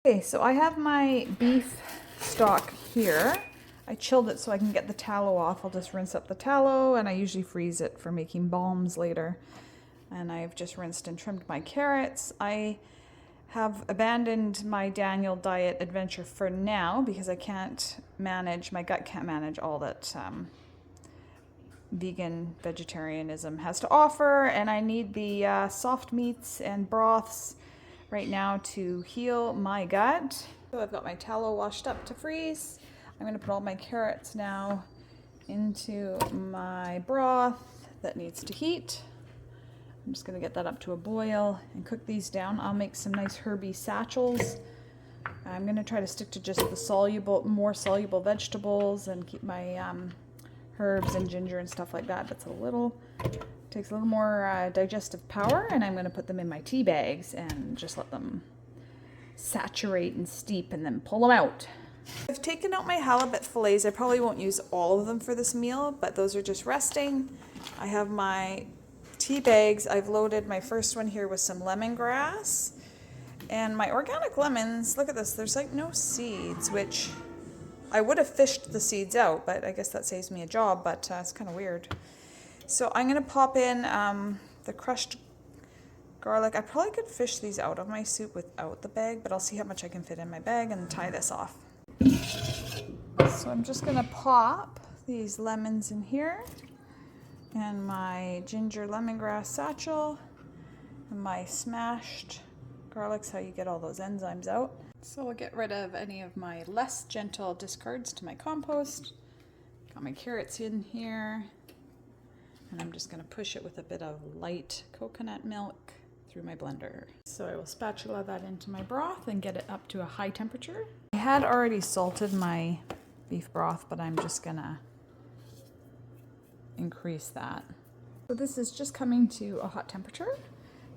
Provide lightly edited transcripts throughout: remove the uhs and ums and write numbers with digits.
Okay, so I have my beef stock here. I chilled it so I can get the tallow off. I'll just rinse up the tallow, and I usually freeze it for making balms later. And I've just rinsed and trimmed my carrots. I have abandoned my Daniel diet adventure for now because I can't manage, my gut can't manage all that vegan vegetarianism has to offer, and I need the soft meats and broths right now to heal my gut. So I've got my tallow washed up to freeze. I'm going to put all my carrots now into my broth that needs to heat. I'm just going to get that up to a boil and cook these down. I'll make some nice herby satchels. I'm going to try to stick to just the more soluble vegetables and keep my herbs and ginger and stuff like that. Takes a little more digestive power, and I'm going to put them in my tea bags and just let them saturate and steep and then pull them out. I've taken out my halibut fillets. I probably won't use all of them for this meal, but those are just resting. I have my tea bags. I've loaded my first one here with some lemongrass and my organic lemons. Look at this, there's like no seeds, which I would have fished the seeds out, but I guess that saves me a job, but it's kind of weird. So I'm going to pop in the crushed garlic. I probably could fish these out of my soup without the bag, but I'll see how much I can fit in my bag and tie this off. So I'm just going to pop these lemons in here, and my ginger lemongrass satchel, and my smashed garlic's how you get all those enzymes out. So I'll get rid of any of my less gentle discards to my compost. Got my carrots in here, and I'm just going to push it with a bit of light coconut milk through my blender. So I will spatula that into my broth and get it up to a high temperature. I had already salted my beef broth, but I'm just going to increase that. So this is just coming to a hot temperature.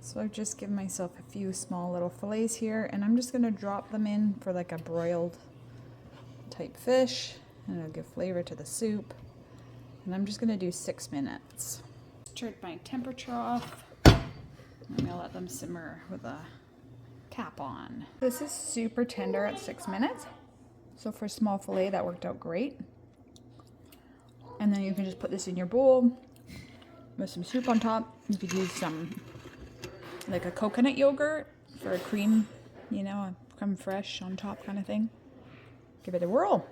So I've just given myself a few small little fillets here, and I'm just going to drop them in for like a broiled type fish, and it'll give flavor to the soup. And I'm just going to do 6 minutes. Turn my temperature off. I'm going to let them simmer with a cap on. This is super tender at 6 minutes. So for a small fillet, that worked out great. And then you can just put this in your bowl with some soup on top. You could use some, like a coconut yogurt for a cream, you know, a creme fraiche on top kind of thing. Give it a whirl.